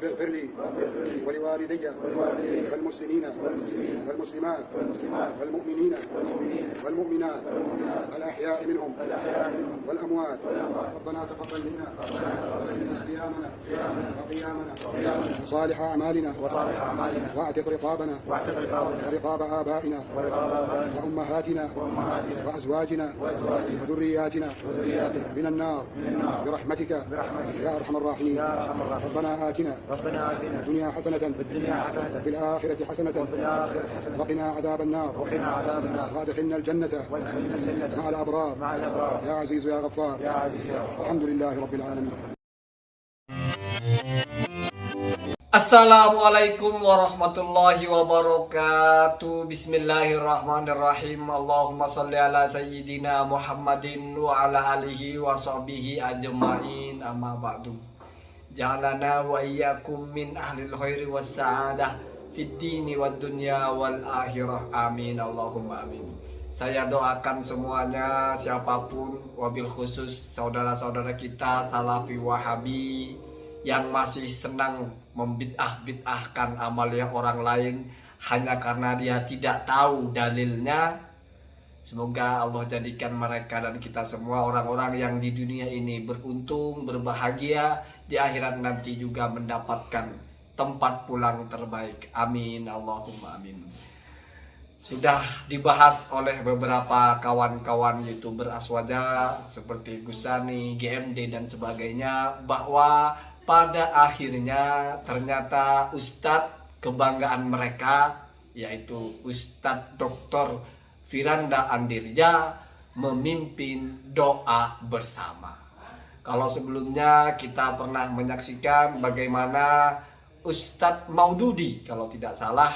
اغفر لي ولوالدي والمسلمين والمسلمات والمؤمنين والمؤمنات الأحياء منهم والأموات. ربنا تقبل منا صيامنا وقيامنا وصالح أعمالنا واعتق رقابنا ورقاب آبائنا وأمهاتنا وأزواجنا وذرياتنا من النار برحمتك يا أرحم الراحمين. ربنا آتنا في الدنيا حسنة وفي الآخرة حسنة وقنا عذاب النار وادخلنا الجنة مع الأبرار يا عزيز يا غفار. الحمد لله رب العالمين. Assalamualaikum warahmatullahi wabarakatuh. Bismillahirrahmanirrahim. Allahumma salli ala sayyidina Muhammadin wa ala alihi wa sahbihi ajma'in. Amma ba'du. Ja'alana wa iyyakum min ahlil khairi was sa'adah fid dini wad dunya wal akhirah. Amin. Allahumma amin. Saya doakan semuanya, siapapun, wabil khusus saudara-saudara kita Salafi Wahabi yang masih senang membid'ah-bid'ahkan amalia orang lain hanya karena dia tidak tahu dalilnya. Semoga Allah jadikan mereka dan kita semua orang-orang yang di dunia ini beruntung, berbahagia, di akhirat nanti juga mendapatkan tempat pulang terbaik. Amin. Allahumma amin. Sudah dibahas oleh beberapa kawan-kawan YouTuber Aswaja seperti Gusani, GMD dan sebagainya, bahwa pada akhirnya ternyata Ustadz kebanggaan mereka, yaitu Ustadz Dr. Firanda Andirja, memimpin doa bersama. Kalau sebelumnya kita pernah menyaksikan bagaimana Ustadz Maududi, kalau tidak salah,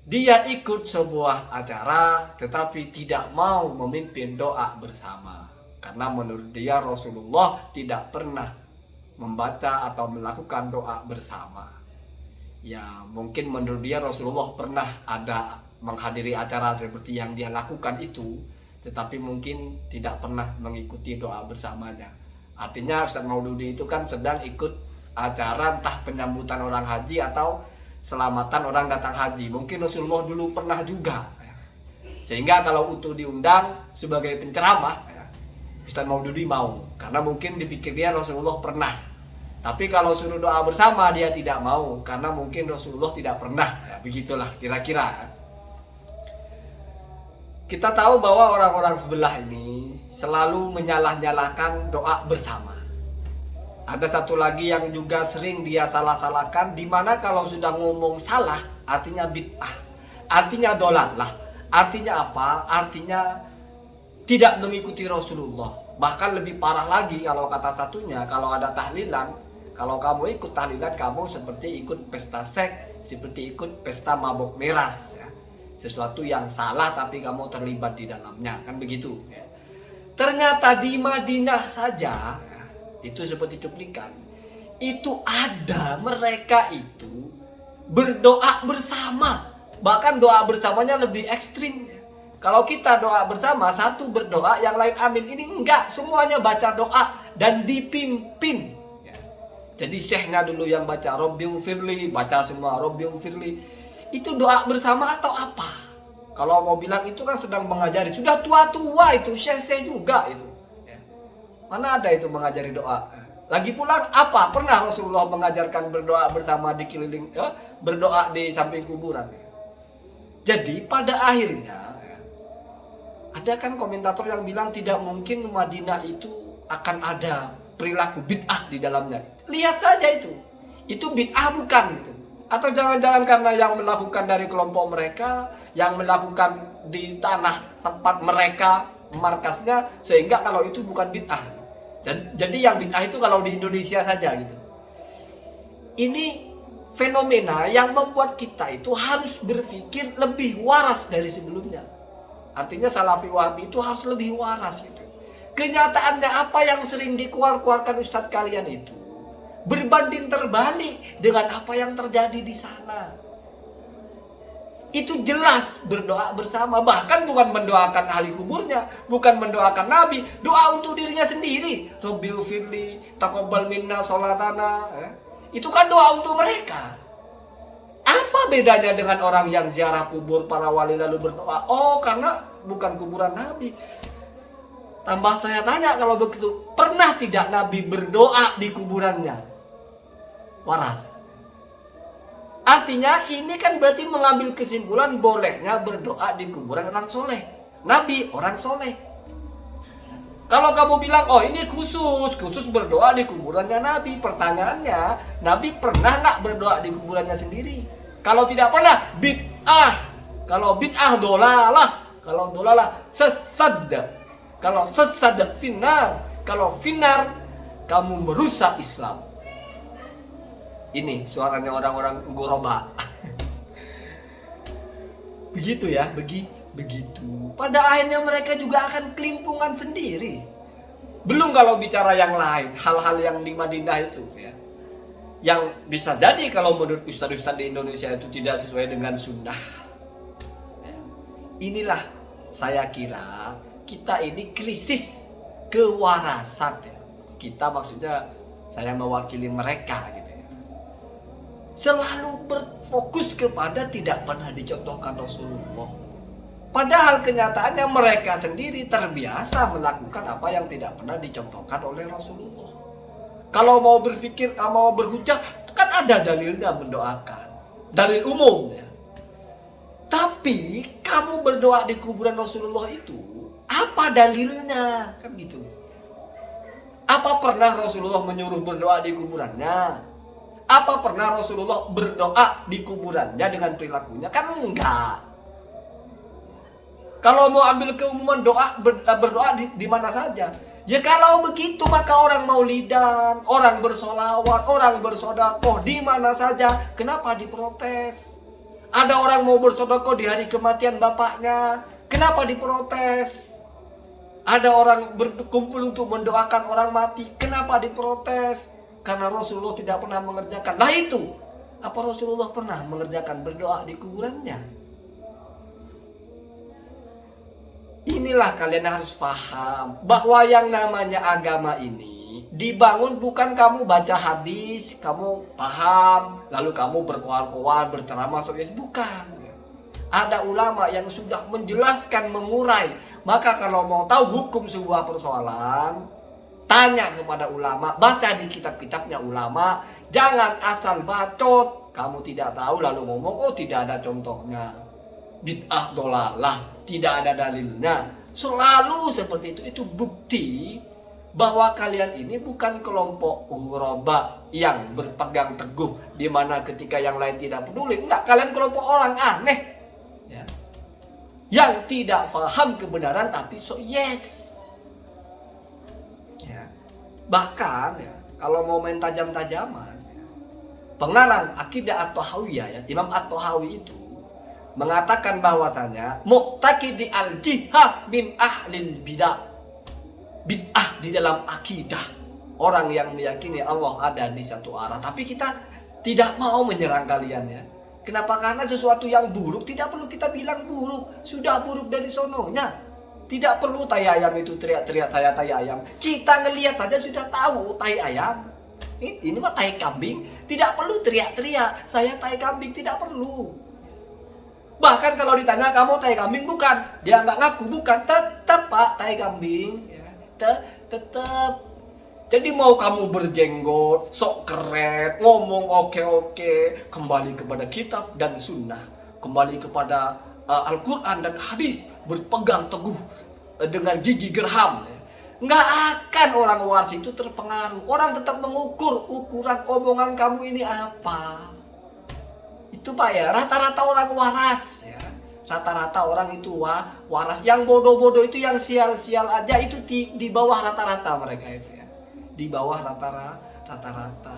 dia ikut sebuah acara tetapi tidak mau memimpin doa bersama. Karena menurut dia Rasulullah tidak pernah membaca atau melakukan doa bersama. Ya mungkin menurut dia Rasulullah pernah ada menghadiri acara seperti yang dia lakukan itu, tetapi mungkin tidak pernah mengikuti doa bersamanya. Artinya Ustadz Maududi itu kan sedang ikut acara entah penyambutan orang haji atau selamatan orang datang haji. Mungkin Rasulullah dulu pernah juga, sehingga kalau utuh diundang sebagai penceramah, Ustadz Maududi mau, karena mungkin dipikir dia Rasulullah pernah. Tapi kalau suruh doa bersama dia tidak mau, karena mungkin Rasulullah tidak pernah. Ya, begitulah kira-kira. Kita tahu bahwa orang-orang sebelah ini selalu menyalah-nyalahkan doa bersama. Ada satu lagi yang juga sering dia salah-salahkan, di mana kalau sudah ngomong salah artinya bid'ah, artinya dolalah, artinya apa? Artinya tidak mengikuti Rasulullah. Bahkan lebih parah lagi kalau kata satunya, kalau ada tahlilan, kalau kamu ikut tahlilan kamu seperti ikut pesta seks, seperti ikut pesta mabok miras, ya. Sesuatu yang salah tapi kamu terlibat di dalamnya, kan begitu, ya. Ternyata di Madinah saja, ya, itu seperti cuplikan, itu ada mereka itu berdoa bersama. Bahkan doa bersamanya lebih ekstrim. Kalau kita doa bersama, satu berdoa, yang lain amin. Ini enggak, semuanya baca doa dan dipimpin. Jadi syekhnya dulu yang baca Robbighfirli, baca semua Robbighfirli. Itu doa bersama atau apa? Kalau mau bilang itu kan sedang mengajari, sudah tua-tua itu, syekh juga itu. Mana ada itu mengajari doa? Lagi pula apa? Pernah Rasulullah mengajarkan berdoa bersama di keliling, berdoa di samping kuburan. Jadi pada akhirnya ada kan komentator yang bilang tidak mungkin Madinah itu akan ada perilaku bid'ah di dalamnya. Lihat saja itu bid'ah bukan itu? Atau jangan-jangan karena yang melakukan dari kelompok mereka, yang melakukan di tanah tempat mereka markasnya, sehingga kalau itu bukan bid'ah. Dan jadi yang bid'ah itu kalau di Indonesia saja gitu. Ini fenomena yang membuat kita itu harus berpikir lebih waras dari sebelumnya. Artinya Salafi Wahabi itu harus lebih waras gitu. Kenyataannya apa yang sering dikeluarkan ustadz kalian itu berbanding terbalik dengan apa yang terjadi di sana. Itu jelas berdoa bersama, bahkan bukan mendoakan ahli kuburnya, bukan mendoakan Nabi, doa untuk dirinya sendiri. Robbighfirli, taqabbal minna sholatana. Itu kan doa untuk mereka. Apa bedanya dengan orang yang ziarah kubur para wali lalu berdoa? Oh, karena bukan kuburan Nabi. Tambah saya tanya kalau begitu, pernah tidak Nabi berdoa di kuburannya? Waras. Artinya ini kan berarti mengambil kesimpulan bolehnya berdoa di kuburan orang soleh. Nabi orang soleh. Kalau kamu bilang, oh ini khusus berdoa di kuburannya Nabi. Pertanyaannya, Nabi pernah nggak berdoa di kuburannya sendiri? Kalau tidak pernah, bid'ah. Kalau bid'ah dolalah. Kalau dolalah sesat. Kalau sesat finar. Kalau finar, kamu merusak Islam. Ini suaranya orang-orang goroba. Begitu ya, begitu. Pada akhirnya mereka juga akan kelimpungan sendiri. Belum kalau bicara yang lain, hal-hal yang di Madinah itu ya. Yang bisa jadi kalau menurut ustadz-ustadz di Indonesia itu tidak sesuai dengan sunnah. Ya. Inilah saya kira kita ini krisis kewarasan ya. Kita maksudnya saya mewakili mereka gitu. Selalu berfokus kepada tidak pernah dicontohkan Rasulullah. Padahal kenyataannya mereka sendiri terbiasa melakukan apa yang tidak pernah dicontohkan oleh Rasulullah. Kalau mau berpikir, mau berhujah, kan ada dalilnya mendoakan. Dalil umum ya. Tapi kamu berdoa di kuburan Rasulullah itu, apa dalilnya? Kan gitu. Apa pernah Rasulullah menyuruh berdoa di kuburannya? Apa pernah Rasulullah berdoa di kuburannya dengan perilakunya? Kan enggak. Kalau mau ambil keumuman berdoa di mana saja. Ya kalau begitu maka orang maulidan, orang bersolawat, orang bersodakoh di mana saja. Kenapa diprotes? Ada orang mau bersodakoh di hari kematian bapaknya. Kenapa diprotes? Ada orang berkumpul untuk mendoakan orang mati. Kenapa diprotes? Karena Rasulullah tidak pernah mengerjakan. Nah itu, apa Rasulullah pernah mengerjakan berdoa di kuburannya? Inilah kalian harus paham bahwa yang namanya agama ini dibangun bukan kamu baca hadis, kamu paham, lalu kamu berkoar-koar, berceramah, bukan. Ada ulama yang sudah menjelaskan, mengurai. Maka kalau mau tahu hukum sebuah persoalan, tanya kepada ulama, baca di kitab-kitabnya ulama, jangan asal bacot. Kamu tidak tahu lalu ngomong, oh tidak ada contohnya. Bid'ah dolalah, tidak ada dalilnya. Selalu seperti itu bukti bahwa kalian ini bukan kelompok ghuraba yang berpegang teguh di mana ketika yang lain tidak peduli. Enggak, kalian kelompok orang aneh. Ya. Yang tidak paham kebenaran tapi yes. Bahkan ya, kalau mau main tajam-tajaman, pengarang Aqidah At-Thahawiyah ya, Imam At-Tahawi itu mengatakan bahwasanya mu'taqidi al-jihad min ahlil bidah. Bid'ah di dalam akidah. Orang yang meyakini Allah ada di satu arah, tapi kita tidak mau menyerang kalian ya. Kenapa? Karena sesuatu yang buruk tidak perlu kita bilang buruk, sudah buruk dari sononya. Tidak perlu tai ayam itu teriak-teriak saya tai ayam. Kita ngelihat saja sudah tahu tai ayam. Ini mah tai kambing. Tidak perlu teriak-teriak saya tai kambing, tidak perlu. Bahkan kalau ditanya kamu tai kambing bukan, dia nggak ngaku bukan, tetap pak tai kambing. Ya, tetap. Jadi mau kamu berjenggot, sok keren, ngomong oke, kembali kepada kitab dan sunnah, kembali kepada Al-Quran dan hadis, berpegang teguh dengan gigi gerham. Nggak akan orang waras itu terpengaruh. Orang tetap mengukur ukuran omongan kamu ini apa. Itu pak ya, rata-rata orang waras ya. Rata-rata orang itu waras. Yang bodoh-bodoh itu, yang sial-sial aja itu di bawah rata-rata mereka itu ya. Di bawah rata-rata.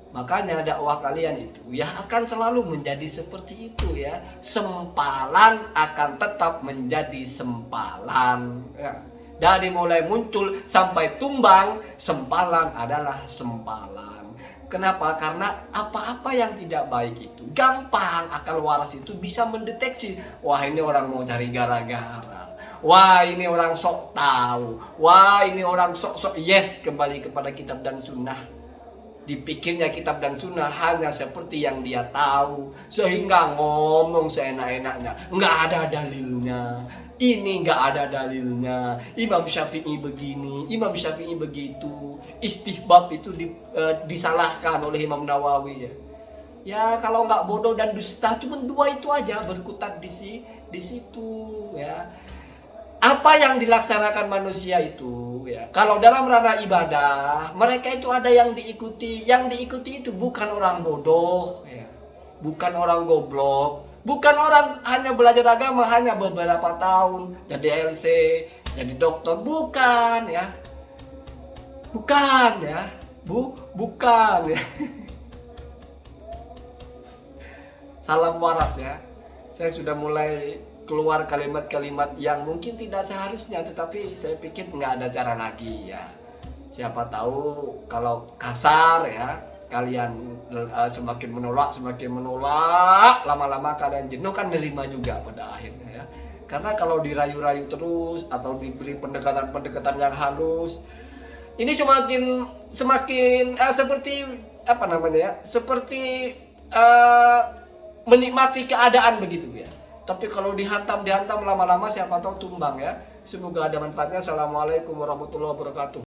Makanya dakwah kalian itu ya akan selalu menjadi seperti itu ya. Sempalan akan tetap menjadi sempalan ya. Dari mulai muncul sampai tumbang, sempalan adalah sempalan. Kenapa? Karena apa-apa yang tidak baik itu gampang akal waras itu bisa mendeteksi. Wah ini orang mau cari gara-gara. Wah ini orang sok tahu. Wah ini orang sok yes, kembali kepada kitab dan sunnah. dipikirnya kitab dan sunnah hanya seperti yang dia tahu, sehingga ngomong seenak-enaknya, nggak ada dalilnya. Ini nggak ada dalilnya. Imam Syafi'i begini, Imam Syafi'i begitu. Istihbab itu disalahkan oleh Imam Nawawi ya. Ya kalau nggak bodoh dan dusta, cuma dua itu aja berkutat di situ ya. Apa yang dilaksanakan manusia itu ya. Kalau dalam ranah ibadah, mereka itu ada yang diikuti. Yang diikuti itu bukan orang bodoh ya. Bukan orang goblok. Bukan orang hanya belajar agama hanya beberapa tahun jadi LC, jadi dokter, bukan ya. Bukan ya. Bukan ya. Salam waras ya. Saya sudah mulai keluar kalimat-kalimat yang mungkin tidak seharusnya, tetapi saya pikir nggak ada cara lagi ya. Siapa tahu kalau kasar ya, kalian semakin menolak, lama-lama kalian jenuh kan nerima juga pada akhirnya ya. Karena kalau dirayu-rayu terus atau diberi pendekatan-pendekatan yang halus, ini semakin seperti apa namanya ya? Seperti menikmati keadaan begitu ya. Tapi kalau dihantam lama-lama siapa tahu tumbang ya. Semoga ada manfaatnya. Assalamualaikum warahmatullahi wabarakatuh.